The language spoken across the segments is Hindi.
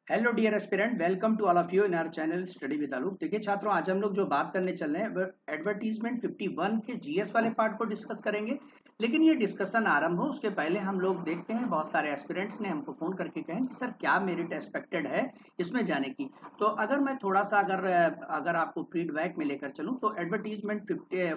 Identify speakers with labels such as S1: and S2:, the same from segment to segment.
S1: Hello dear aspirant, welcome to all of you in our channel study with Alok. देखिए छात्रों, आज हम लोग जो बात करने चल रहे हैं वो एडवर्टीजमेंट 51 के जीएस वाले पार्ट को डिस्कस करेंगे। लेकिन ये डिस्कशन आरंभ हो उसके पहले हम लोग देखते हैं, बहुत सारे एस्पिरेंट्स ने हमको फोन करके कहें कि सर क्या मेरिट एक्सपेक्टेड है इसमें जाने की। तो अगर मैं थोड़ा सा अगर आपको फीडबैक में लेकर चलूँ तो एडवर्टीजमेंट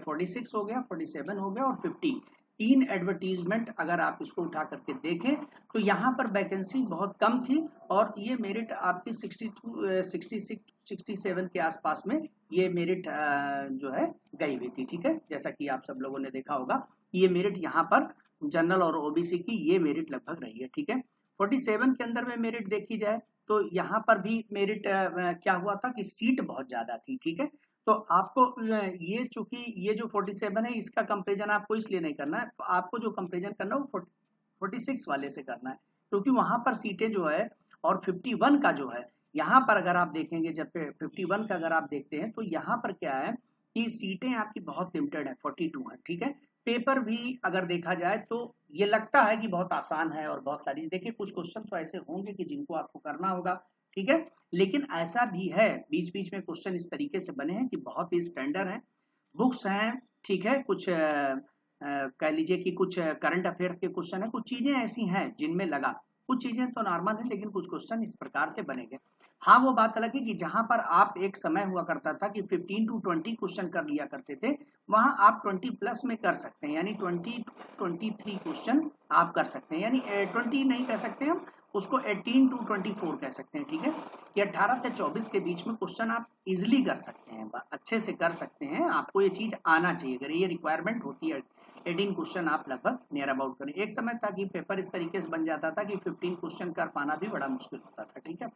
S1: 46 हो गया, 47 हो गया और 50, तीन एडवर्टीजमेंट अगर आप इसको उठा करके देखें तो यहाँ पर वैकेंसी बहुत कम थी और ये मेरिट आपकी 62 66 67 के आसपास में ये मेरिट जो है गई हुई थी। ठीक है, जैसा कि आप सब लोगों ने देखा होगा ये मेरिट यहाँ पर जनरल और ओबीसी की ये मेरिट लगभग रही है। ठीक है, 47 के अंदर में मेरिट देखी जाए तो यहाँ पर भी मेरिट क्या हुआ था कि सीट बहुत ज्यादा थी। ठीक है, तो आपको ये चूंकि ये जो 47 है इसका कंपेरिजन आपको इसलिए नहीं करना है, तो आपको जो कंपेरिजन करना है वो 46 वाले से करना है, क्योंकि वहां पर सीटें जो है और 51 का जो है यहाँ पर अगर आप देखेंगे, जब 51 का अगर आप देखते हैं तो यहाँ पर क्या है कि सीटें आपकी बहुत लिमिटेड है, 42 है। ठीक है, पेपर भी अगर देखा जाए तो ये लगता है कि बहुत आसान है और बहुत सारी, देखिए कुछ क्वेश्चन तो ऐसे होंगे कि जिनको आपको करना होगा। ठीक है, लेकिन ऐसा भी है बीच बीच में क्वेश्चन इस तरीके से बने हैं कि बहुत ही स्टैंडर्ड है, बुक्स हैं। ठीक है, कुछ कह लीजिए कि कुछ करंट अफेयर्स के क्वेश्चन है, कुछ चीजें ऐसी हैं जिनमें लगा, कुछ चीजें तो नॉर्मल है लेकिन कुछ क्वेश्चन इस प्रकार से बनेंगे। हाँ, वो बात अलग है कि जहां पर आप एक समय हुआ करता था कि 15 टू 20 क्वेश्चन कर लिया करते थे, वहां आप 20 प्लस में कर सकते हैं, यानी 23 क्वेश्चन आप कर सकते हैं, यानी 20 नहीं कह सकते हम उसको, 18 टू 24 कह सकते हैं। ठीक है, कि 18 से 24 के बीच में क्वेश्चन आप इजिली कर सकते हैं, अच्छे से कर सकते हैं। आपको ये चीज आना चाहिए, अगर ये रिक्वायरमेंट होती है 18 क्वेश्चन आप लगभग नियर अबाउट करें। एक समय था कि पेपर इस तरीके से बन जाता था कि 15 क्वेश्चन कर पाना भी बड़ा मुश्किल होता था। ठीक है,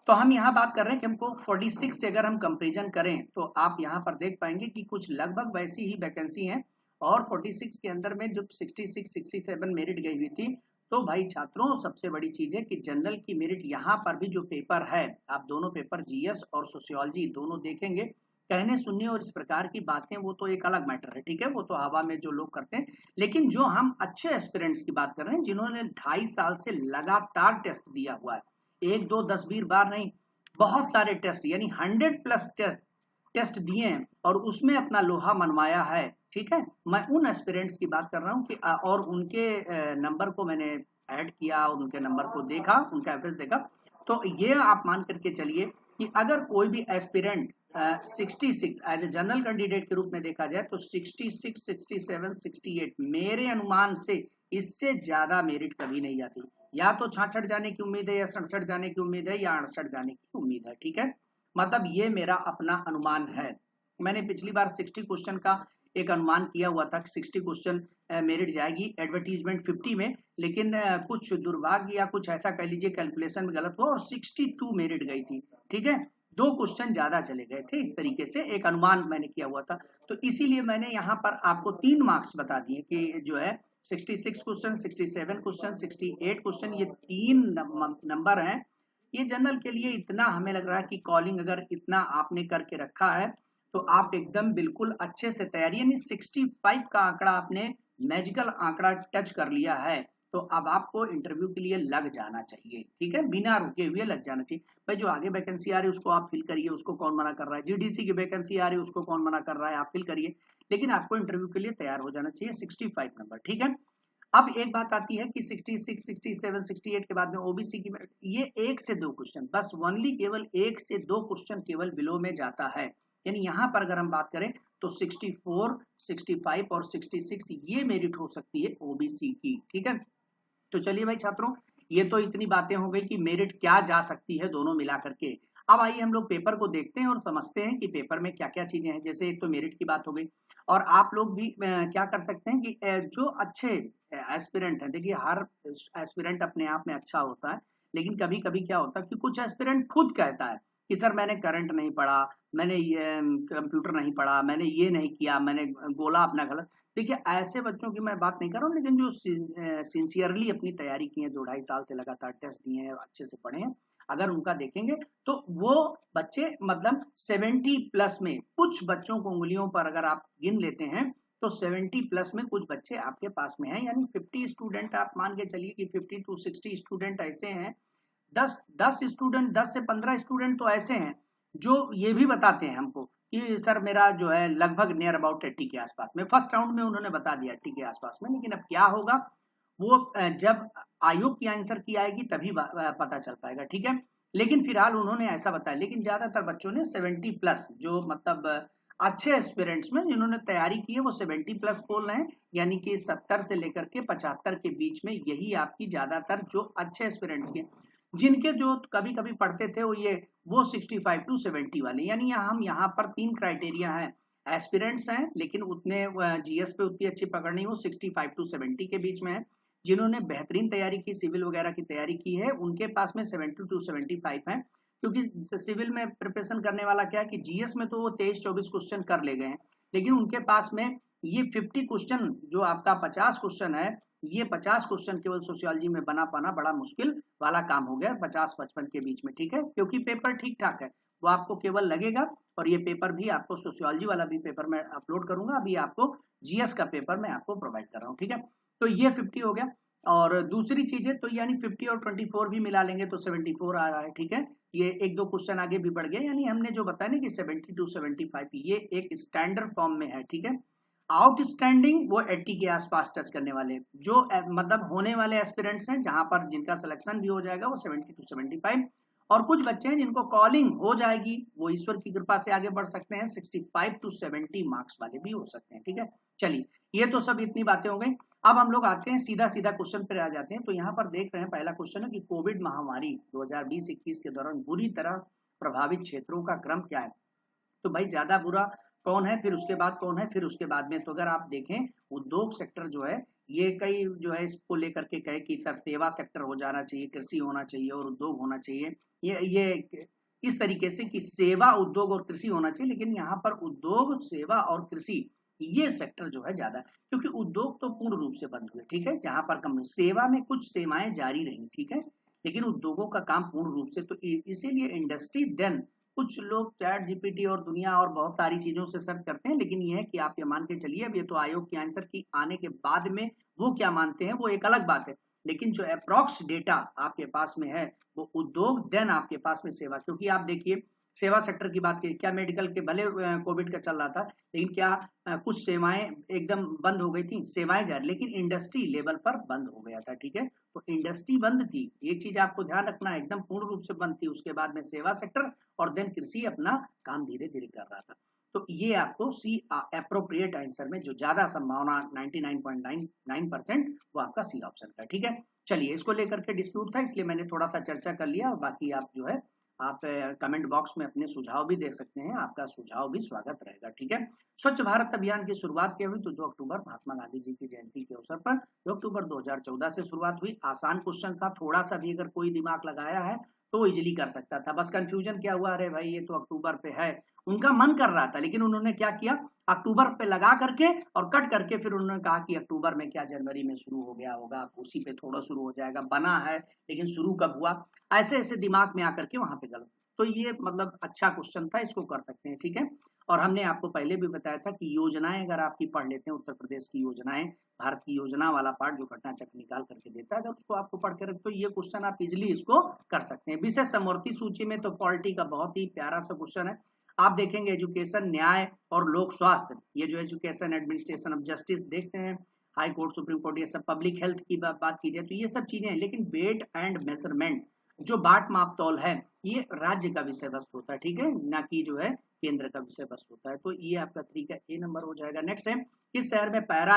S1: तो हम यहाँ बात कर रहे हैं कि हमको 46 से अगर हम कंपेरिजन करें तो आप यहाँ पर देख पाएंगे कि कुछ लगभग वैसी ही वैकेंसी है और 46 के अंदर में जब 66 67 मेरिट गई हुई थी। तो भाई छात्रों, सबसे बड़ी चीज है कि जनरल की मेरिट यहाँ पर भी जो पेपर है, आप दोनों पेपर जीएस और सोशियोलॉजी दोनों देखेंगे, कहने सुनने और इस प्रकार की बातें वो तो एक अलग मैटर है। ठीक है, वो तो हवा में जो लोग करते हैं, लेकिन जो हम अच्छे एस्पिरेंट्स की बात कर रहे हैं जिन्होंने 2.5 साल से लगातार टेस्ट दिया हुआ है, एक दो 10 20 बार नहीं, बहुत सारे टेस्ट, यानी 100+ टेस्ट दिए हैं और उसमें अपना लोहा मनवाया है। ठीक है, मैं उन एस्पिरेंट्स की बात कर रहा हूँ कि और उनके नंबर को मैंने ऐड किया, उनके नंबर को देखा, उनका एवरेज देखा। तो ये आप मान करके चलिए कि अगर कोई भी aspirant 66 as a general candidate के रूप में देखा जाए तो 66 67 68 मेरे अनुमान से इससे ज्यादा मेरिट कभी नहीं आती। या तो 66 जाने की उम्मीद है, या 67 जाने की उम्मीद है, या 68 जाने की उम्मीद है। ठीक है, मतलब ये मेरा अपना अनुमान है। मैंने पिछली बार 60 क्वेश्चन का एक अनुमान किया हुआ था कि 60 क्वेश्चन मेरिट जाएगी एडवर्टीजमेंट 50 में, लेकिन कुछ दुर्भाग्य या कुछ ऐसा कह लीजिए कैलकुलेशन में गलत हुआ और 62 मेरिट गई थी। ठीक है, दो क्वेश्चन ज्यादा चले गए थे, इस तरीके से एक अनुमान मैंने किया हुआ था। तो इसीलिए मैंने यहाँ पर आपको 3 मार्क्स बता दिए कि जो है 66 क्वेश्चन, 67 क्वेश्चन, 68 क्वेश्चन, ये 3 नंबर हैं। ये जनरल के लिए इतना हमें लग रहा है कि कॉलिंग अगर इतना आपने करके रखा है तो आप एकदम बिल्कुल अच्छे से तैयारी, यानी 65 का आंकड़ा आपने मैजिकल आंकड़ा टच कर लिया है, तो अब आपको इंटरव्यू के लिए लग जाना चाहिए। ठीक है, बिना रुके हुए लग जाना चाहिए। भाई जो आगे वैकेंसी आ रही है उसको आप फिल करिए, उसको कौन मना कर रहा है, जीडीसी की वैकेंसी आ रही है उसको कौन मना कर रहा है, आप फिल करिए, लेकिन आपको इंटरव्यू के लिए तैयार हो जाना चाहिए 65 नंबर। ठीक है, अब एक बात आती है कि 66 67 68 के बाद में ओबीसी की ये 1 से 2 क्वेश्चन, बस ओनली केवल 1 से 2 क्वेश्चन केवल बिलो में जाता है। यानी यहाँ पर अगर हम बात करें तो 64 65 और 66 ये मेरिट हो सकती है ओबीसी की। ठीक है, तो चलिए भाई छात्रों, ये तो इतनी बातें हो गई कि मेरिट क्या जा सकती है दोनों मिला करके। अब आइए हम लोग पेपर को देखते हैं और समझते हैं कि पेपर में क्या क्या चीजें हैं। जैसे एक तो मेरिट की बात हो गई, और आप लोग भी क्या कर सकते हैं कि जो अच्छे एस्पिरेंट हैं, देखिए हर एस्पिरेंट अपने आप में अच्छा होता है, लेकिन कभी कभी क्या होता है कि कुछ एस्पिरेंट खुद कहता है कि सर मैंने करंट नहीं पढ़ा, मैंने ये कंप्यूटर नहीं पढ़ा, मैंने ये नहीं किया, मैंने बोला अपना गलत। देखिए ऐसे बच्चों की मैं बात नहीं कर रहा हूँ, लेकिन जो सिंसियरली अपनी तैयारी की है, 2 2.5 साल से लगातार टेस्ट दिए हैं, अच्छे से पढ़े हैं, अगर उनका देखेंगे तो वो बच्चे मतलब 70+ में, कुछ बच्चों को उंगलियों पर अगर आप गिन लेते हैं तो 70+ में कुछ बच्चे आपके पास में हैं, यानी 50 स्टूडेंट आप मान के चलिए कि 50 टू 60 स्टूडेंट ऐसे हैं 10 स्टूडेंट, 10 से 15 स्टूडेंट तो ऐसे हैं जो ये भी बताते हैं हमको कि सर मेरा जो है लगभग नियर अबाउट 80 के आसपास में, फर्स्ट राउंड में उन्होंने बता दिया 80 के आसपास में। लेकिन अब क्या होगा वो जब आयोग की आंसर की आएगी तभी पता चल पाएगा, ठीक है। लेकिन फिलहाल उन्होंने ऐसा बताया, लेकिन ज्यादातर बच्चों ने 70 प्लस, जो मतलब अच्छे एस्पिरेंट्स में जिन्होंने तैयारी की है वो 70 प्लस बोल रहे हैं, यानी कि 70 से लेकर के 75 के बीच में, यही आपकी ज्यादातर जो अच्छे एस्पिरेंट्स के, जिनके जो कभी कभी पढ़ते थे वो 65 टू 70 वाले, यानी हम यहाँ पर 3 क्राइटेरिया है, एस्पिरेंट्स हैं लेकिन उतने जीएस पे उतनी अच्छी पकड़ नहीं, वो 65 टू 70 के बीच में है। जिन्होंने बेहतरीन तैयारी की, सिविल वगैरह की तैयारी की है, उनके पास में 70 टू 75 है। क्योंकि सिविल में प्रिपरेशन करने वाला क्या है कि जीएस में तो वो 23-24 क्वेश्चन कर ले गए हैं, लेकिन उनके पास में ये 50 क्वेश्चन, जो आपका 50 क्वेश्चन है, ये 50 क्वेश्चन केवल सोशियोलॉजी में बना पाना बड़ा मुश्किल वाला काम हो गया 50-55 के बीच में, ठीक है। क्योंकि पेपर ठीक ठाक है, वो आपको केवल लगेगा, और ये पेपर भी आपको सोशियोलॉजी वाला भी पेपर मैं अपलोड करूंगा, अभी आपको जीएस का पेपर मैं आपको प्रोवाइड कर रहा हूँ, ठीक है। तो ये 50 हो गया। और दूसरी चीज है तो यानी 50 और 24 भी मिला लेंगे तो 74 आ रहा है, ठीक है। ये एक दो क्वेश्चन आगे भी बढ़ गए, यानी हमने जो बताया ना कि 70 टू 75 ये एक स्टैंडर्ड फॉर्म में है, ठीक है। आउटस्टैंडिंग वो 80 के आसपास टच करने वाले, जो मतलब होने वाले एस्पिरेंट्स हैं, जहां पर जिनका सिलेक्शन भी हो जाएगा वो 70 टू 75, और कुछ बच्चे हैं जिनको कॉलिंग हो जाएगी, वो ईश्वर की कृपा से आगे बढ़ सकते हैं, 65 टू 70 मार्क्स वाले भी हो सकते हैं, ठीक है। चलिए, ये तो सब इतनी बातें हो गई। अब हम लोग आते हैं सीधा सीधा क्वेश्चन पर आ जाते हैं। तो यहाँ पर देख रहे हैं, पहला क्वेश्चन है कि कोविड महामारी 2020-21 के दौरान बुरी तरह प्रभावित क्षेत्रों का क्रम क्या है। तो भाई ज्यादा बुरा कौन है, फिर उसके बाद कौन है, फिर उसके बाद में, तो अगर आप देखें उद्योग सेक्टर जो है, ये कई जो है इसको लेकर के कहे कि सर सेवा सेक्टर हो जाना चाहिए, कृषि होना चाहिए और उद्योग होना चाहिए, ये इस तरीके से कि सेवा, उद्योग और कृषि होना चाहिए। लेकिन यहाँ पर उद्योग, सेवा और कृषि ये सेक्टर जो है ज्यादा, क्योंकि उद्योग तो पूर्ण रूप से बंद हुए, ठीक है, जहां पर कम, सेवा में कुछ सेवाएं जारी रही, ठीक है, लेकिन उद्योगों का काम पूर्ण रूप से, तो इसीलिए इंडस्ट्री देन, कुछ लोग चैट जीपीटी और दुनिया और बहुत सारी चीजों से सर्च करते हैं, लेकिन ये है कि आप ये मान के चलिए, अब ये तो आयोग के आंसर की आने के बाद में वो क्या मानते हैं वो एक अलग बात है, लेकिन जो अप्रॉक्स डेटा आपके पास में है वो उद्योग, देन आपके पास में सेवा। क्योंकि आप देखिए सेवा सेक्टर की बात करिए, क्या मेडिकल के भले कोविड का चल रहा था, लेकिन क्या कुछ सेवाएं एकदम बंद हो गई थी, सेवाएं जारी, लेकिन इंडस्ट्री लेवल पर बंद हो गया था, ठीक है। तो इंडस्ट्री बंद थी, एक चीज आपको ध्यान रखना है, एकदम पूर्ण रूप से बंद थी, उसके बाद में सेवा सेक्टर, और देन कृषि अपना काम धीरे धीरे कर रहा था। तो ये आपको सी अप्रोप्रिएट आंसर में जो ज्यादा संभावना 99.99% वो आपका सी ऑप्शन का, ठीक है। चलिए, इसको लेकर के डिस्प्यूट था इसलिए मैंने थोड़ा सा चर्चा कर लिया, और बाकी आप जो है आप कमेंट बॉक्स में अपने सुझाव भी दे सकते हैं, आपका सुझाव भी स्वागत रहेगा, ठीक है। स्वच्छ भारत अभियान की शुरुआत क्या हुई, तो 2 अक्टूबर महात्मा गांधी जी की जयंती के अवसर पर 2 अक्टूबर 2014 से शुरुआत हुई। आसान क्वेश्चन था, थोड़ा सा भी अगर कोई दिमाग लगाया है तो इजिली कर सकता था। बस कंफ्यूजन क्या हुआ, अरे भाई ये तो अक्टूबर पे है, उनका मन कर रहा था, लेकिन उन्होंने क्या किया, अक्टूबर पे लगा करके और कट करके फिर उन्होंने कहा कि अक्टूबर में क्या जनवरी में शुरू हो गया होगा, उसी पे थोड़ा शुरू हो जाएगा, बना है लेकिन शुरू कब हुआ, ऐसे ऐसे दिमाग में आकर के वहां पे गलत। तो ये मतलब अच्छा क्वेश्चन था, इसको कर सकते हैं, ठीक है। और हमने आपको पहले भी बताया था कि योजनाएं अगर आपकी पढ़ लेते हैं, उत्तर प्रदेश की योजनाएं, भारत की योजना वाला पार्ट जो घटना चक्र निकाल करके देता है, अगर उसको आपको पढ़ के रख, तो ये क्वेश्चन आप इजिली इसको कर सकते हैं। विशेष समवर्ती सूची में तो पॉलिटी का बहुत ही प्यारा सा क्वेश्चन है। आप देखेंगे एजुकेशन, न्याय और लोक स्वास्थ्य, ये जो एजुकेशन, एडमिनिस्ट्रेशन ऑफ जस्टिस देखते हैं, हाई कोर्ट, सुप्रीम कोर्ट, ये सब पब्लिक हेल्थ की बात की जाए तो ये सब चीजें हैं। लेकिन वेट एंड मेजरमेंट, जो बाट माप तौल है, ये राज्य का विषय वस्तु होता है, ठीक है, ना कि जो है केंद्र का विषय वस्तु होता है। तो ये आपका तरीका ए नंबर हो जाएगा। नेक्स्ट है, किस शहर में पैरा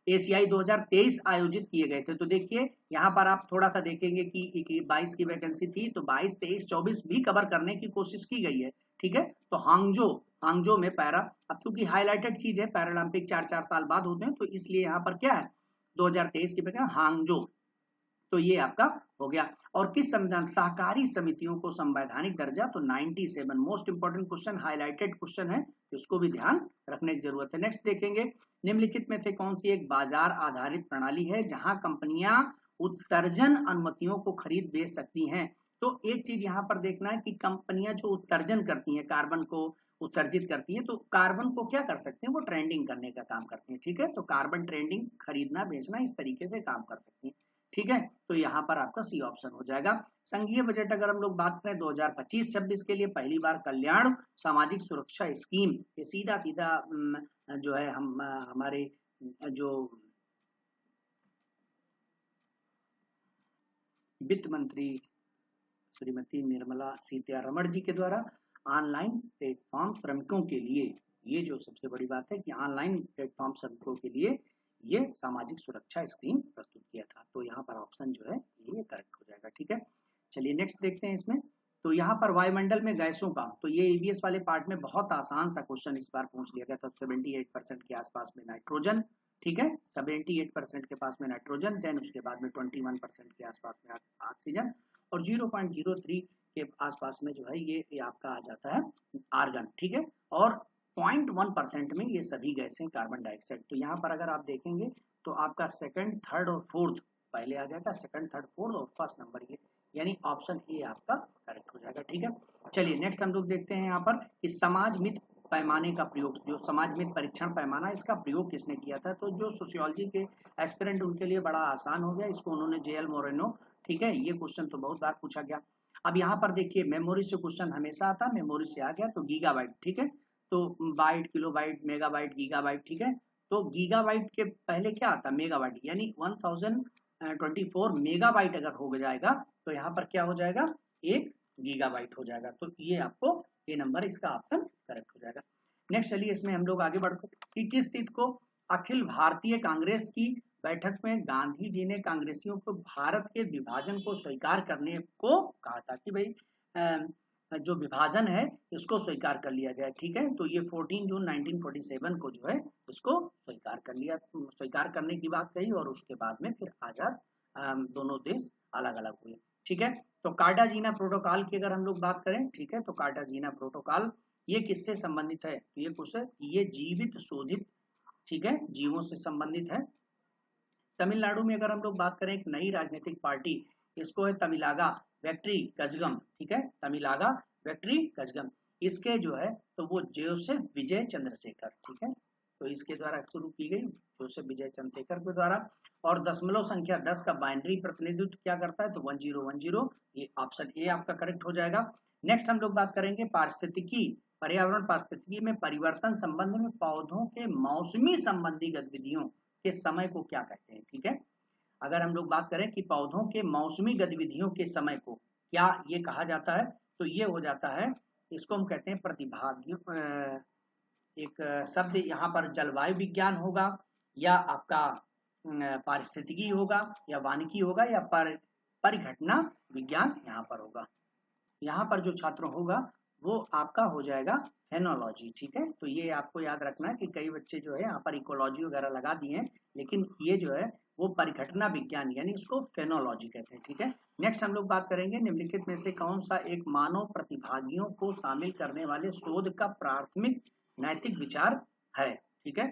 S1: एशियाई 2023 आयोजित किए गए थे। तो देखिए यहाँ पर आप थोड़ा सा देखेंगे कि 22 की वैकेंसी थी, तो 22, 23, 24 भी कवर करने की कोशिश की गई है, ठीक है। तो हांगजो में पैरा, अब चूंकि हाईलाइटेड चीज है, पैरालंपिक 4-4 साल बाद होते हैं, तो इसलिए यहाँ पर क्या है 2023 की वैकेंसी हांगजो, तो ये आपका हो गया। और किस संविधान, सहकारी समितियों को संवैधानिक दर्जा, तो 97 most important question, highlighted question है, इसको भी ध्यान रखने की जरूरत है। नेक्स्ट देखेंगे, निम्नलिखित में से कौन सी एक बाजार आधारित प्रणाली है जहां कंपनियां उत्सर्जन अनुमतियों को खरीद बेच सकती हैं। तो एक चीज यहाँ पर देखना है कि कंपनियां जो उत्सर्जन करती हैं, कार्बन को उत्सर्जित करती है, तो कार्बन को क्या कर सकते हैं, वो ट्रेंडिंग करने का काम करते हैं, ठीक है। तो कार्बन ट्रेंडिंग, खरीदना बेचना, इस तरीके से काम कर सकती है, ठीक है, तो यहाँ पर आपका सी ऑप्शन हो जाएगा। संघीय बजट अगर हम लोग बात करें 2025-26 के लिए पहली बार कल्याण सामाजिक सुरक्षा स्कीम, ये सीधा सीधा जो है हम हमारे जो वित्त मंत्री श्रीमती निर्मला सीतारमण जी के द्वारा ऑनलाइन प्लेटफॉर्म श्रमिकों के लिए, ये जो सबसे बड़ी बात है कि ऑनलाइन प्लेटफॉर्म श्रमिकों के लिए ये सामाजिक सुरक्षा स्कीम प्रस्तुत किया था। तो यहाँ पर ऑप्शन जो है ये करेक्ट हो जाएगा। ठीक है, चलिए नेक्स्ट देखते हैं इसमें। तो यहाँ पर वायुमंडल में गैसों का, तो ये ईवीएस वाले पार्ट में बहुत आसान सा क्वेश्चन इस बार पूछ लिया गया था। 78% के आसपास में नाइट्रोजन, ठीक है, 78% के पास में नाइट्रोजन, देन उसके बाद में 21% के आसपास में ऑक्सीजन, और 0.03 के आसपास में जो है ये आपका आ जाता है आर्गन। ठीक है, और 0.1% में ये सभी गैसें कार्बन डाइऑक्साइड। तो यहाँ पर अगर आप देखेंगे तो आपका सेकंड, थर्ड और फोर्थ पहले आ जाएगा, सेकंड, थर्ड, फोर्थ और फर्स्ट नंबर ये, यानी ऑप्शन ए आपका करेक्ट हो जाएगा। ठीक है, चलिए नेक्स्ट हम लोग देखते हैं यहाँ पर कि समाज मित पैमाने का प्रयोग, जो समाज मित परीक्षण पैमाना, इसका प्रयोग किसने किया था? तो जो सोशियोलॉजी के एस्पिरेंट उनके लिए बड़ा आसान हो गया, इसको उन्होंने जेएल मोरेनो। ठीक है, ये क्वेश्चन तो बहुत बार पूछा गया। अब यहाँ पर देखिए मेमोरी से क्वेश्चन हमेशा आता है, मेमोरी से आ गया तो गीगाबाइट। ठीक है, तो बाइट, किलोबाइट, मेगाबाइट, गीगाबाइट। ठीक है, तो गीगाबाइट के पहले क्या आता है? मेगाबाइट, यानी 1024 मेगाबाइट अगर हो जाएगा तो यहाँ पर क्या हो जाएगा? 1 गीगाबाइट हो जाएगा। तो ये आपको ये नंबर, इसका ऑप्शन करेक्ट हो जाएगा। नेक्स्ट चलिए इसमें हम लोग आगे बढ़ते हैं कि किस तिथि को अखिल भारतीय कांग्रेस की बैठक में गांधी जी ने कांग्रेसियों को भारत के विभाजन को स्वीकार करने को कहा था कि भाई जो विभाजन है इसको स्वीकार कर लिया जाए। ठीक है, तो ये 14 जून 1947 को जो है इसको स्वीकार कर लिया, स्वीकार करने की बात कही, और उसके बाद में फिर आजाद दोनों देश अलग अलग हुए। ठीक है, तो कार्टाजीना प्रोटोकॉल की अगर हम लोग बात करें, ठीक है, तो कार्टाजीना प्रोटोकॉल ये किससे संबंधित है? तो ये कुछ ये जीवित शोधित, ठीक है, जीवों से संबंधित है। तमिलनाडु में अगर हम लोग बात करें एक नई राजनीतिक पार्टी, इसको है तमिलागा वेट्री कजगम। ठीक है, तमिलागा वेट्री कजगम, इसके जो है तो वो जोसेफ विजय चंद्रशेखर, ठीक है, तो इसके द्वारा शुरू की गई, जोसेफ विजय चंद्रशेखर के द्वारा। और दशमलव संख्या 10 का बाइनरी प्रतिनिधित्व क्या करता है? तो 1010, ये ऑप्शन ए आपका करेक्ट हो जाएगा। नेक्स्ट हम लोग बात करेंगे पारिस्थितिकी, पर्यावरण पारिस्थितिकी में परिवर्तन संबंध में पौधों के मौसमी संबंधी गतिविधियों के समय को क्या कहते हैं? ठीक है, अगर हम लोग बात करें कि पौधों के मौसमी गतिविधियों के समय को क्या ये कहा जाता है, तो ये हो जाता है, इसको हम कहते हैं प्रतिभागियों। एक शब्द यहाँ पर जलवायु विज्ञान होगा, या आपका पारिस्थितिकी होगा, या वानिकी होगा, या परिघटना विज्ञान यहाँ पर होगा। यहाँ पर जो छात्र होगा वो आपका हो जाएगा फेनोलॉजी। ठीक है, तो ये आपको याद रखना है कि कई बच्चे जो है यहाँ पर इकोलॉजी वगैरह लगा दिए हैं, लेकिन ये जो है वो परिघटना विज्ञान, यानी उसको फेनोलॉजी कहते हैं। ठीक है, नेक्स्ट हम लोग बात करेंगे निम्नलिखित में से कौन सा एक मानव प्रतिभागियों को शामिल करने वाले शोध का प्राथमिक नैतिक विचार है? ठीक है,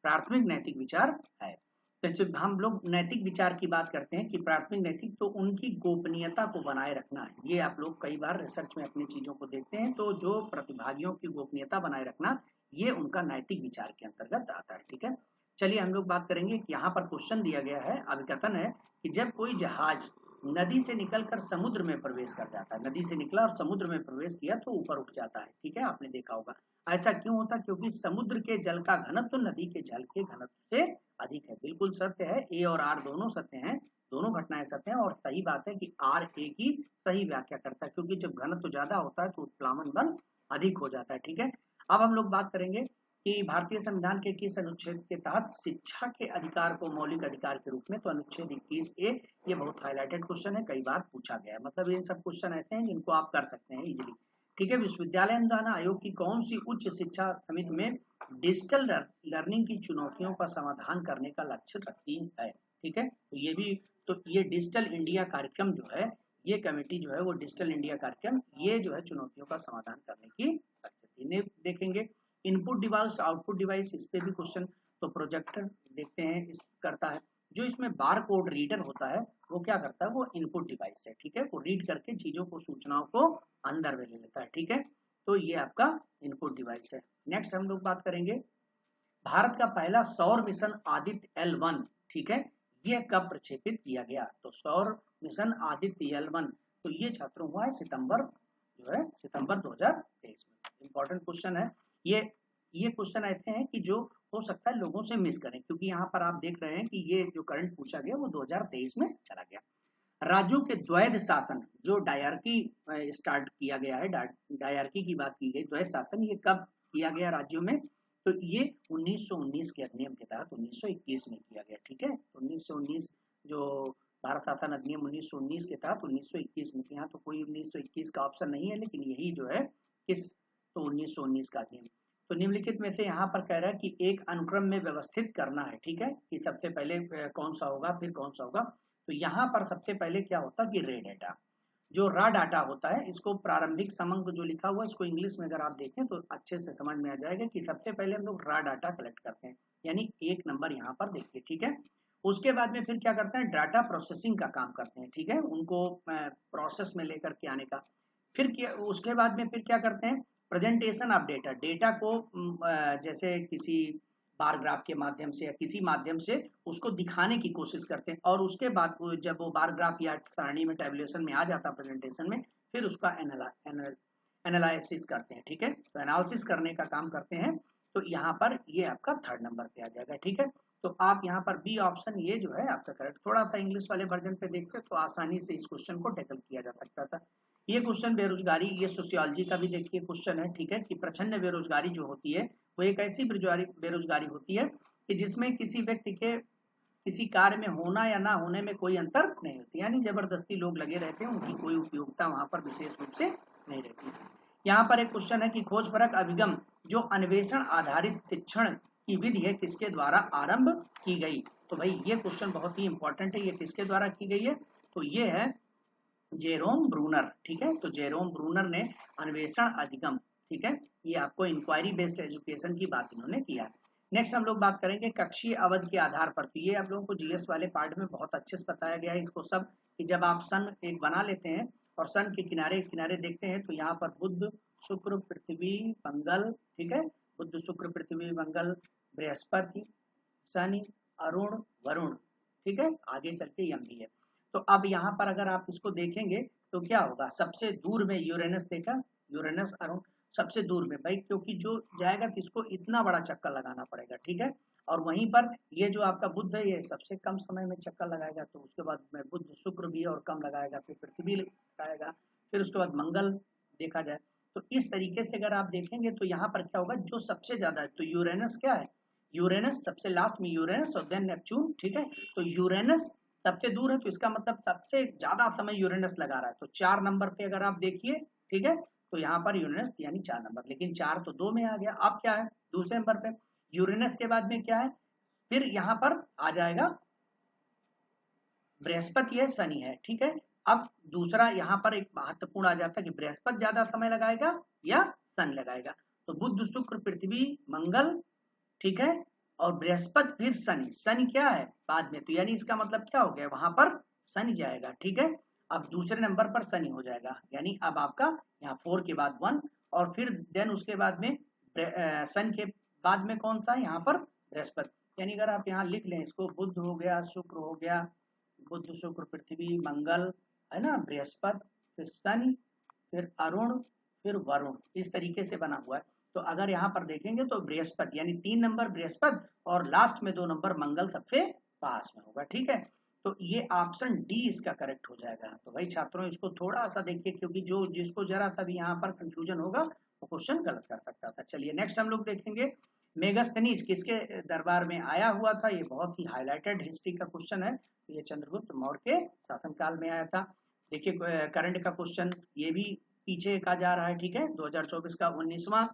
S1: प्राथमिक नैतिक विचार है। तो जब हम लोग नैतिक विचार की बात करते हैं कि प्राथमिक नैतिक, तो उनकी गोपनीयता को बनाए रखना है। ये आप लोग कई बार रिसर्च में अपनी चीजों को देखते हैं, तो जो प्रतिभागियों की गोपनीयता बनाए रखना, ये उनका नैतिक विचार के अंतर्गत आता है। ठीक है, चलिए हम लोग बात करेंगे कि यहाँ पर क्वेश्चन दिया गया है, अभिकथन है कि जब कोई जहाज नदी से निकलकर समुद्र में प्रवेश कर जाता है, नदी से निकला और समुद्र में प्रवेश किया तो ऊपर उठ जाता है। ठीक है, आपने देखा होगा। ऐसा क्यों होता? क्योंकि समुद्र के जल का घनत्व नदी के जल के घनत्व से अधिक है। बिल्कुल सत्य है, ए और आर दोनों सत्य हैं, दोनों घटनाएं सत्य हैं, और सही बात है कि आर ए की सही व्याख्या करता है, क्योंकि जब घनत्व ज्यादा होता है तो उत्प्लावन बल अधिक हो जाता है। ठीक है, अब हम लोग बात करेंगे कि भारतीय संविधान के किस अनुच्छेद के तहत शिक्षा के अधिकार को मौलिक अधिकार के रूप में? तो अनुच्छेद 21A, ये बहुत हाईलाइटेड क्वेश्चन है, कई बार पूछा गया है, मतलब ये सब क्वेश्चन ऐसे हैं जिनको आप कर सकते हैं इजिली। ठीक है, विश्वविद्यालय अनुदान आयोग की कौन सी उच्च शिक्षा समिति में डिजिटल लर्निंग की चुनौतियों का समाधान करने का लक्ष्य रखती है? ठीक है, तो ये भी, तो ये डिजिटल इंडिया कार्यक्रम जो है, ये कमेटी जो है वो डिजिटल इंडिया कार्यक्रम, ये जो है चुनौतियों का समाधान करने की लक्ष्य देखेंगे। इनपुट डिवाइस, आउटपुट डिवाइस, इस पे भी क्वेश्चन, तो प्रोजेक्टर देखते हैं इस करता है। जो इसमें बार कोड रीडर होता है वो क्या करता है? वो इनपुट डिवाइस है। ठीक है, वो रीड करके चीजों को, सूचनाओं को अंदर में ले लेता है। ठीक है, तो ये आपका इनपुट डिवाइस है। नेक्स्ट हम लोग बात करेंगे भारत का पहला सौर मिशन आदित्य L1, ठीक है, यह कब प्रक्षेपित किया गया? तो सौर मिशन आदित्य L1 तो ये छात्रों हुआ है सितंबर, जो है सितंबर 2023 में। इंपॉर्टेंट क्वेश्चन है ये क्वेश्चन ऐसे हैं कि जो हो सकता है लोगों से मिस करें, क्योंकि यहाँ पर आप देख रहे हैं कि ये जो करंट पूछा गया वो 2023 में चला गया। राज्यों के द्वैध शासन, जो डायरकी स्टार्ट किया गया है, डायरकी की बात की गई, द्वैध शासन ये कब किया गया राज्यों में? तो ये 1919 के अधिनियम के तहत 1921 में किया गया। ठीक है, 1919 जो भारत शासन अधिनियम 1919 के तहत 1921 में, यहाँ तो कोई 1921 का ऑप्शन नहीं है, लेकिन यही जो है किस, तो 1919 का अधिनियम। तो निम्नलिखित में से यहाँ पर कह रहा है कि एक अनुक्रम में व्यवस्थित करना है। ठीक है, कि सबसे पहले कौन सा होगा फिर कौन सा होगा। तो यहाँ पर सबसे पहले क्या होता है कि रे डाटा, जो रा डाटा होता है, इसको प्रारंभिक समंक जो लिखा हुआ है इसको इंग्लिश में अगर आप देखें तो अच्छे से समझ में आ जाएगा कि सबसे पहले हम लोग रा डाटा कलेक्ट करते हैं, यानी 1 नंबर यहाँ पर देखिए। ठीक है, उसके बाद में फिर क्या करते हैं, डाटा प्रोसेसिंग का काम करते हैं। ठीक है, उनको प्रोसेस में लेकर के आने का। फिर उसके बाद में फिर क्या करते हैं, प्रेजेंटेशन ऑफ डेटा, डेटा को जैसे किसी बार ग्राफ के माध्यम से या किसी माध्यम से उसको दिखाने की कोशिश करते हैं, और उसके बाद जब वो बार ग्राफ या सारणी में टेबुलेशन में आ जाता है प्रेजेंटेशन में, फिर उसका एनालिसिस करते हैं। ठीक है, तो एनालिसिस करने का काम करते हैं। तो यहाँ पर ये आपका 3rd नंबर पे आ जाएगा। ठीक है, तो आप यहाँ पर बी ऑप्शन ये जो है आपका करेक्ट। थोड़ा सा इंग्लिश वाले वर्जन पे देखते तो आसानी से इस क्वेश्चन को टैकल किया जा सकता था। ये क्वेश्चन बेरोजगारी, ये सोशियोलॉजी का भी देखिए क्वेश्चन है। ठीक है, कि प्रचंड बेरोजगारी जो होती है वो एक ऐसी बेरोजगारी होती है कि जिसमें किसी व्यक्ति के किसी कार्य में होना या ना होने में कोई अंतर नहीं होती, यानी जबरदस्ती लोग लगे रहते हैं, उनकी कोई उपयोगिता वहां पर विशेष रूप से नहीं रहती। यहाँ पर एक क्वेश्चन है कि खोजपरक अभिगम जो अन्वेषण आधारित शिक्षण की विधि है किसके द्वारा आरंभ की गई? तो भाई ये क्वेश्चन बहुत ही इंपॉर्टेंट है, ये किसके द्वारा की गई है? तो ये है जेरोम ब्रूनर। ठीक है, तो जेरोम ब्रूनर ने अन्वेषण अधिगम, ठीक है, ये आपको इंक्वायरी बेस्ड एजुकेशन की बात इन्होंने किया। नेक्स्ट हम लोग बात करेंगे कक्षीय अवधि के आधार पर। तो ये आप लोगों को जीएस वाले पार्ट में बहुत अच्छे से बताया गया है इसको सब, कि जब आप सन एक बना लेते हैं और सन के किनारे किनारे देखते हैं तो यहाँ पर बुध शुक्र पृथ्वी मंगल, ठीक है, बुध शुक्र पृथ्वी मंगल बृहस्पति शनि अरुण वरुण, ठीक है, आगे चल के यम भी है। तो अब यहाँ पर अगर आप इसको देखेंगे तो क्या होगा, सबसे दूर में यूरेनस देखा, यूरेनस अरुण सबसे दूर में भाई, क्योंकि जो जाएगा तो इसको इतना बड़ा चक्कर लगाना पड़ेगा। ठीक है, और वहीं पर ये जो आपका बुध है ये सबसे कम समय में चक्कर लगाएगा, तो उसके बाद में बुध शुक्र भी और कम लगाएगा, फिर पृथ्वी लगाएगा, फिर उसके बाद मंगल देखा जाए। तो इस तरीके से अगर आप देखेंगे तो यहाँ पर क्या होगा, जो सबसे ज्यादा है तो यूरेनस क्या है, यूरेनस सबसे लास्ट में यूरेनस और देन नेपच्यून। ठीक है, तो यूरेनस सबसे दूर है तो इसका मतलब सबसे ज्यादा समय यूरेनस लगा रहा है। तो 4 नंबर पे अगर आप देखिए, ठीक है, तो यहाँ पर यूरेनस यानी 4 नंबर, लेकिन 4 तो 2 में आ गया। अब क्या है दूसरे नंबर पे, यूरेनस के बाद में क्या है, फिर यहाँ पर आ जाएगा बृहस्पति है शनि है। ठीक है, अब दूसरा यहाँ पर एक महत्वपूर्ण आ जाता है कि बृहस्पति ज्यादा समय लगाएगा या शनि लगाएगा। तो बुध शुक्र पृथ्वी मंगल, ठीक है, और बृहस्पति फिर शनि, शनि क्या है बाद में, तो यानी इसका मतलब क्या हो गया, वहां पर शनि जाएगा। ठीक है, अब दूसरे नंबर पर शनि हो जाएगा, यानी अब आपका यहाँ 4 के बाद 1 और फिर देन उसके बाद में शनि के बाद में कौन सा यहाँ पर बृहस्पति, यानी अगर आप यहाँ लिख लें इसको, बुध हो गया शुक्र हो गया, बुध शुक्र पृथ्वी मंगल है ना, बृहस्पति फिर शनि फिर अरुण फिर वरुण, इस तरीके से बना हुआ है। तो अगर यहाँ पर देखेंगे तो बृहस्पति यानी 3 नंबर बृहस्पति और लास्ट में 2 नंबर मंगल सबसे पास में होगा। ठीक है, तो ये ऑप्शन डी इसका करेक्ट हो जाएगा। तो भाई छात्रों इसको थोड़ा सा देखिए, क्योंकि जो जिसको जरा सा भी यहाँ पर कंफ्यूजन होगा वो क्वेश्चन गलत कर सकता था। चलिए नेक्स्ट हम लोग देखेंगे, मेगास्थनीज किसके दरबार में आया हुआ था? ये बहुत ही हाईलाइटेड हिस्ट्री का क्वेश्चन है। ये चंद्रगुप्त मौर्य के शासनकाल में आया था। देखिए करंट का क्वेश्चन ये भी पीछे का जा रहा है। ठीक है, 2024 का 19वां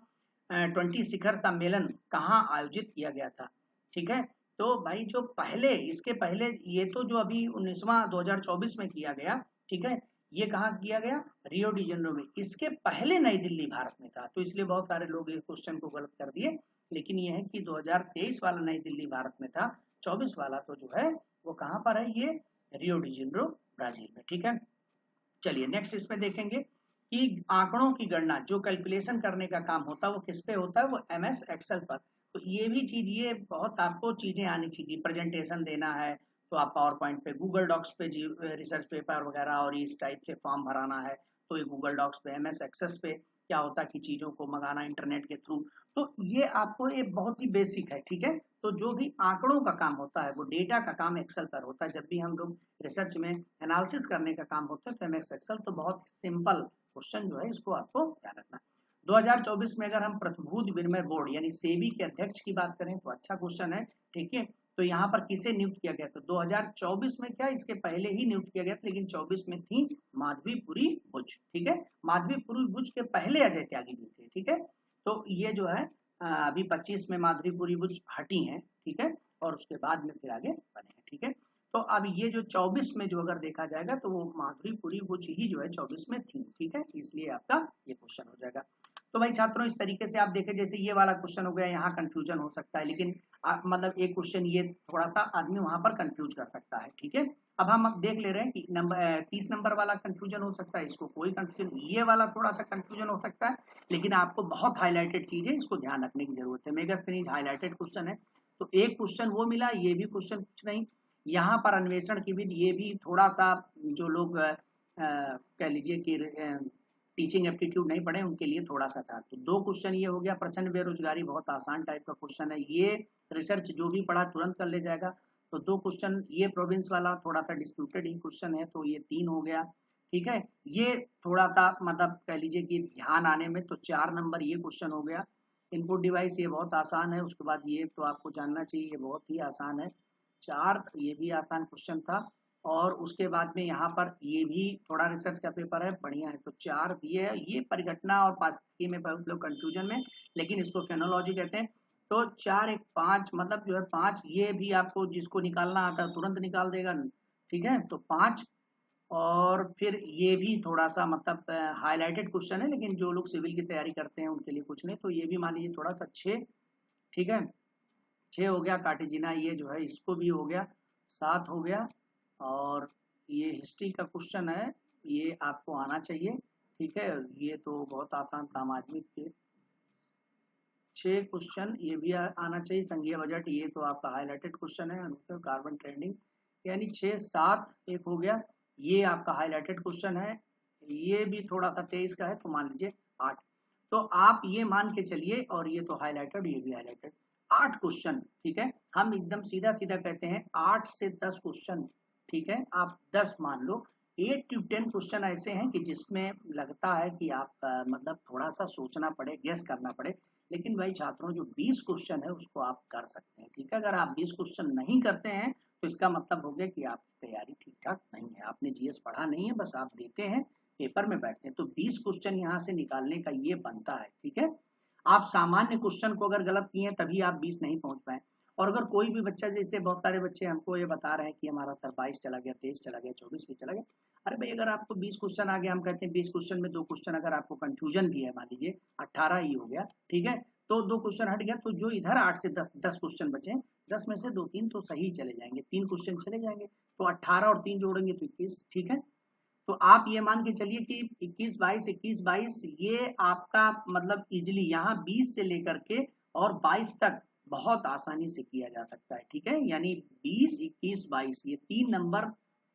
S1: 20 शिखर सम्मेलन कहाँ आयोजित किया गया था? ठीक है, तो भाई जो पहले इसके पहले ये तो जो अभी 19वां 2024 में किया गया, ठीक है, ये कहाँ किया गया, रियो डी जेनेरो में। इसके पहले नई दिल्ली भारत में था, तो इसलिए बहुत सारे लोग इस क्वेश्चन को गलत कर दिए, लेकिन ये है कि 2023 वाला नई दिल्ली भारत में था, 24 वाला तो जो है वो कहाँ पर है, ये रियो डी जेनेरो ब्राजील में। ठीक है, चलिए नेक्स्ट इसमें देखेंगे कि आंकड़ों की गणना जो कैलकुलेशन करने का काम होता है वो किस पे होता है, वो MS एक्सेल पर। तो ये भी चीज, ये बहुत आपको चीजें आनी चाहिए, प्रेजेंटेशन देना है तो आप पावर पॉइंट पे, गूगल डॉक्स पे रिसर्च पेपर वगैरह और इस टाइप से फॉर्म भराना है तो ये गूगल डॉक्स पे, MS एक्सेस पे क्या होता है कि चीज़ों को मंगाना इंटरनेट के थ्रू। तो ये आपको एक बहुत ही बेसिक है, ठीक है। तो जो भी आंकड़ों का काम होता है वो डेटा का काम एक्सेल पर होता है। जब भी हम लोग रिसर्च में एनालिसिस करने का काम होता है तो MS एक्सेल तो बहुत सिंपल क्वेश्चन जो है इसको आपको ध्यान रखना। 2024 में अगर हम प्रतिभूति विनिमय बोर्ड यानी सेबी के अध्यक्ष की बात करें तो अच्छा क्वेश्चन है, ठीक है। तो यहाँ पर किसे नियुक्त किया गया? तो 2024 में क्या, इसके पहले ही नियुक्त किया गया था, लेकिन 24 में थी माधवीपुरी बुच, ठीक है। माधवीपुरी बुच के पहले अजय त्यागी जी थे, ठीक है। तो ये जो है अभी 25 में माधवीपुरी बुच हटी हैं, ठीक है, और उसके बाद में फिर आगे बने हैं, ठीक है। तो अब ये जो 24 में जो अगर देखा जाएगा तो वो माधवीपुरी बुच ही जो है 24 में थी, ठीक है, इसलिए आपका ये क्वेश्चन हो जाएगा। तो भाई छात्रों इस तरीके से आप देखें, जैसे ये वाला क्वेश्चन हो गया, यहाँ कंफ्यूजन हो सकता है, लेकिन मतलब एक क्वेश्चन ये थोड़ा सा आदमी वहां पर कंफ्यूज कर सकता है, ठीक है। अब हम देख ले रहे हैं कि नंबर 30 नंबर वाला कंफ्यूजन हो सकता है, इसको कोई कंफ्यूजन, ये वाला थोड़ा सा कंफ्यूजन हो सकता है, लेकिन आपको बहुत हाईलाइटेड चीज है, इसको ध्यान रखने की जरूरत है। मेगास्थनीज हाईलाइटेड क्वेश्चन है, तो एक क्वेश्चन वो मिला, ये भी क्वेश्चन कुछ नहीं। यहाँ पर अन्वेषण की विधि, ये भी थोड़ा सा जो लोग कह लीजिए कि टीचिंग एप्टीट्यूड नहीं पढ़े उनके लिए थोड़ा सा था। तो दो क्वेश्चन ये हो गया। प्रचंड बेरोजगारी बहुत आसान टाइप का क्वेश्चन है, ये रिसर्च जो भी पढ़ा तुरंत कर ले जाएगा। तो दो क्वेश्चन, ये प्रोविंस वाला थोड़ा सा डिस्प्यूटेड ही क्वेश्चन है, तो ये 3 हो गया, ठीक है। ये थोड़ा सा मतलब कह लीजिए कि ध्यान आने में, तो 4 नंबर ये क्वेश्चन हो गया। इनपुट डिवाइस ये बहुत आसान है, उसके बाद ये तो आपको जानना चाहिए, ये बहुत ही आसान है। 4 ये भी आसान क्वेश्चन था, और उसके बाद में यहाँ पर ये भी थोड़ा रिसर्च का पेपर है, बढ़िया है। तो 4 ये परिघटना और पारिस्थितिकी में बहुत लोग कंफ्यूजन में, लेकिन इसको फेनोलॉजी कहते हैं। तो 4 1 5 मतलब जो है 5, ये भी आपको जिसको निकालना आता है तुरंत निकाल देगा, ठीक है। तो 5, और फिर ये भी थोड़ा सा मतलब हाईलाइटेड क्वेश्चन है, लेकिन जो लोग सिविल की तैयारी करते हैं उनके लिए कुछ नहीं। तो ये भी मान लीजिए थोड़ा सा 6, ठीक है, 6 हो गया। कार्टिजिना ये जो है इसको भी हो गया, 7 हो गया। और ये हिस्ट्री का क्वेश्चन है, ये आपको आना चाहिए, ठीक है, ये तो बहुत आसान सामाजिक के 6 क्वेश्चन ये भी आना चाहिए। संघीय बजट ये तो आपका हाईलाइटेड क्वेश्चन है। अनुसार कार्बन ट्रेंडिंग यानी 6 7 एक हो गया, ये आपका हाईलाइटेड क्वेश्चन है। ये भी थोड़ा सा 23 का है, तो मान लीजिए 8। तो आप ये मान के चलिए, और ये तो हाईलाइटेड, ये भी हाईलाइटेड, 8 क्वेश्चन, ठीक है। हम एकदम सीधा सीधा कहते हैं 8 से 10 क्वेश्चन, ठीक है, आप 10 मान लो। 8 to 10 क्वेश्चन ऐसे हैं कि जिसमें लगता है कि आप मतलब थोड़ा सा सोचना पड़े, गेस करना पड़े, लेकिन भाई छात्रों जो 20 क्वेश्चन है उसको आप कर सकते हैं, ठीक है। अगर आप 20 क्वेश्चन नहीं करते हैं तो इसका मतलब हो गया कि आपकी तैयारी ठीक ठाक नहीं है, आपने GS पढ़ा नहीं है, बस आप देते हैं पेपर में बैठते हैं। तो 20 क्वेश्चन यहाँ से निकालने का ये बनता है, ठीक है। आप सामान्य क्वेश्चन को अगर गलत किए तभी आप 20 नहीं पहुंच पाए। और अगर कोई भी बच्चा, जैसे बहुत सारे बच्चे हमको ये बता रहे हैं कि हमारा सर 22 चला गया, 23 चला गया, 24 भी चला गया। अरे भाई अगर आपको 20 क्वेश्चन आ गया, हम कहते हैं 20 क्वेश्चन में 2 क्वेश्चन अगर आपको कंफ्यूजन भी है, मान लीजिए 18 ही हो गया, ठीक है, तो 2 क्वेश्चन हट गया, तो जो इधर 8 से 10 क्वेश्चन बचे, 10 में से 2-3 तो सही चले जाएंगे, 3 क्वेश्चन चले जाएंगे, तो 18 और 3 जोड़ेंगे तो 21, ठीक है। तो आप ये मान के चलिए कि 21 22 ये आपका मतलब इजिली यहाँ 20 से लेकर के और 22 तक बहुत आसानी से किया जा सकता है, ठीक है। यानी 20 21 22 ये 3 नंबर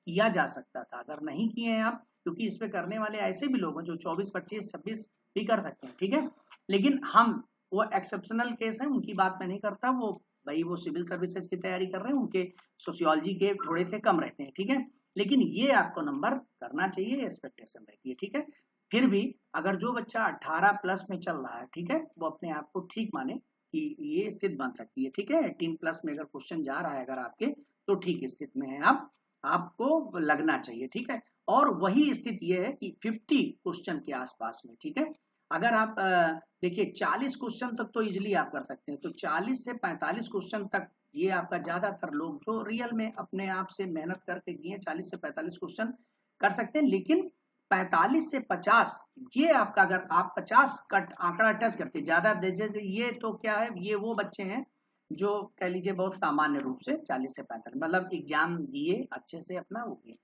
S1: किया जा सकता था, अगर नहीं किए हैं आप, क्योंकि इस पे करने वाले ऐसे भी लोग हैं जो 24 25 26 भी कर सकते हैं, ठीक है। लेकिन हम वो एक्सेप्शनल केस है, उनकी बात मैं नहीं करता, वो भाई वो सिविल सर्विसेज की तैयारी कर रहे हैं, उनके सोशियोलॉजी के थोड़े से कम रहते हैं, ठीक है। लेकिन ये आपको नंबर करना चाहिए, एक्सपेक्टेशन रहती है, ठीक है। फिर भी अगर जो बच्चा 18 प्लस में चल रहा है, ठीक है, वो अपने आप को ठीक माने कि ये स्थिति बन सकती है, ठीक है। 18 प्लस में अगर क्वेश्चन जा रहा है अगर आपके, तो ठीक स्थिति में है आप, आपको लगना चाहिए, ठीक है। और वही स्थिति ये है कि 50 क्वेश्चन के आसपास में, ठीक है। अगर आप देखिए 40 क्वेश्चन तक तो इजिली आप कर सकते हैं, तो 40 से 45 क्वेश्चन तक ये आपका ज्यादातर लोग जो रियल में अपने आप से मेहनत करके किए 40 से 45 क्वेश्चन कर सकते हैं। लेकिन 45 से 50 ये आपका, अगर आप 50 कट आंकड़ा टच करते ज्यादा, जैसे ये तो क्या है, ये वो बच्चे हैं जो कह लीजिए बहुत सामान्य रूप से 40 से 45 मतलब एग्जाम दिए अच्छे से अपना वो किए।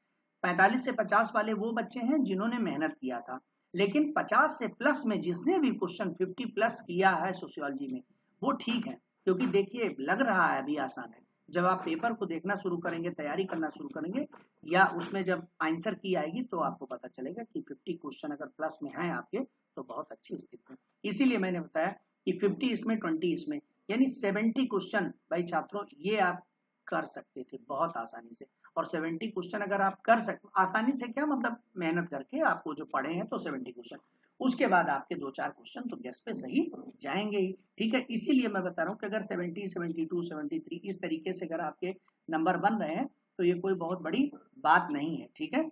S1: 45 से 50 वाले वो बच्चे हैं जिन्होंने मेहनत किया था। लेकिन 50 से प्लस में जिसने भी क्वेश्चन 50 प्लस किया है सोशियोलॉजी में, वो ठीक है, क्योंकि देखिए लग रहा है अभी आसान है। जब आप पेपर को देखना शुरू करेंगे, तैयारी करना शुरू करेंगे, या उसमें जब आंसर की आएगी तो आपको पता चलेगा कि 50 क्वेश्चन अगर प्लस में है आपके तो बहुत अच्छी स्थिति में। इसीलिए मैंने बताया कि 50 इसमें 20 इसमें, यानी 70 क्वेश्चन भाई छात्रों ये आप कर सकते थे बहुत आसानी से। और 70 क्वेश्चन अगर आप कर सकते, आसानी से क्या मतलब मेहनत करके, आपको जो पढ़े हैं तो 70 क्वेश्चन, उसके बाद आपके 2-4 क्वेश्चन तो गेस पे सही जाएंगे ही। ठीक है, इसीलिए मैं बता रहा हूँ कि अगर 70, 72, 73 इस तरीके से अगर आपके नंबर बन रहे हैं तो ये कोई बहुत बड़ी बात नहीं है। ठीक है,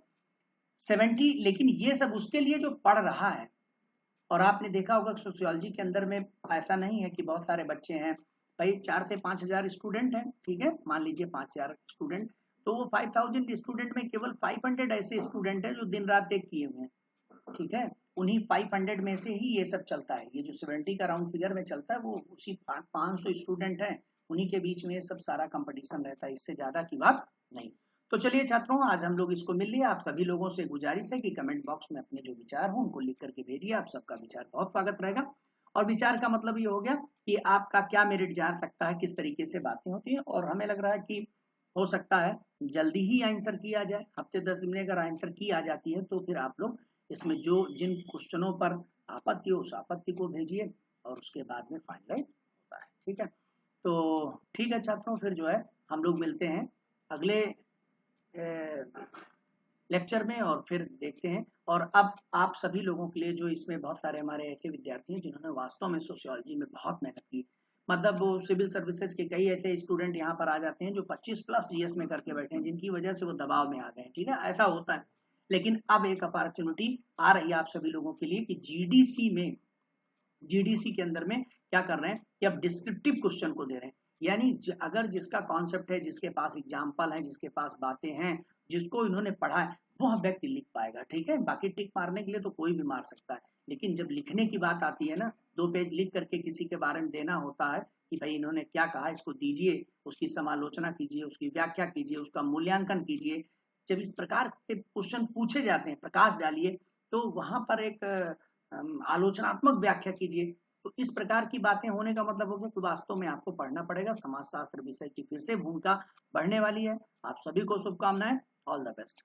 S1: 70, लेकिन ये सब उसके लिए जो पढ़ रहा है। और आपने देखा होगा सोशियोलॉजी के अंदर में ऐसा नहीं है कि बहुत सारे बच्चे हैं भाई, 4 से 5,000 स्टूडेंट हैं, ठीक है, मान लीजिए 5,000 स्टूडेंट, तो वो 5,000 स्टूडेंट में केवल 500 ऐसे स्टूडेंट हैं जो दिन रात एक किए हुए हैं। ठीक है, उन्हीं 500 में से ही ये सब चलता है, ये जो 70 का राउंड फिगर में चलता है वो उसी 500 स्टूडेंट हैं, उन्हीं के बीच में ये सब सारा कंपटीशन रहता है, इससे ज्यादा की बात नहीं। तो चलिए छात्रों, आज हम लोग इसको मिल लिए। आप सभी लोगों से गुजारिश है कि कमेंट बॉक्स में अपने जो विचार हो उनको लिख करके भेजिए, आप सबका विचार बहुत स्वागत रहेगा। और विचार का मतलब ये हो गया कि आपका क्या मेरिट जा सकता है, किस तरीके से बातें होती हैं। और हमें लग रहा है कि हो सकता है जल्दी ही आंसर की आ जाए, हफ्ते 10 दिन में अगर आंसर की आ जाती है तो फिर आप लोग इसमें जो जिन क्वेश्चनों पर आपत्ति हो उस आपत्ति को भेजिए और उसके बाद में फाइनलाइज होता है। ठीक है, तो ठीक है छात्रों, फिर जो है हम लोग मिलते हैं अगले लेक्चर में और फिर देखते हैं। और अब आप सभी लोगों के लिए, जो इसमें बहुत सारे हमारे ऐसे विद्यार्थी हैं जिन्होंने वास्तव में सोशियोलॉजी में बहुत मेहनत की, मतलब वो सिविल सर्विसेज के कई ऐसे स्टूडेंट यहाँ पर आ जाते हैं जो 25 प्लस जीएस में करके बैठे हैं, जिनकी वजह से वो दबाव में आ गए हैं। ठीक है, ऐसा होता है। लेकिन अब एक अपॉर्चुनिटी आ रही है आप सभी लोगों के लिए कि जीडीसी के अंदर में क्या कर रहे हैं कि अब डिस्क्रिप्टिव क्वेश्चन को दे रहे हैं। यानी अगर जिसका कॉन्सेप्ट है, जिसके पास एग्जाम्पल है, जिसके पास बातें हैं, जिसको इन्होंने पढ़ा है, वह व्यक्ति लिख पाएगा। ठीक है, बाकी टिक मारने के लिए तो कोई भी मार सकता है, लेकिन जब लिखने की बात आती है ना, 2 पेज लिख करके किसी के बारे में देना होता है कि भाई इन्होंने क्या कहा, इसको दीजिए, उसकी समालोचना कीजिए, उसकी व्याख्या कीजिए, उसका मूल्यांकन कीजिए। जब इस प्रकार के क्वेश्चन पूछे जाते हैं, प्रकाश डालिए, तो वहां पर एक आलोचनात्मक व्याख्या कीजिए। तो इस प्रकार की बातें होने का मतलब हो गया कि वास्तव में आपको पढ़ना पड़ेगा। समाजशास्त्र विषय की फिर से भूमिका बढ़ने वाली है। आप सभी को शुभकामनाएं, ऑल द बेस्ट।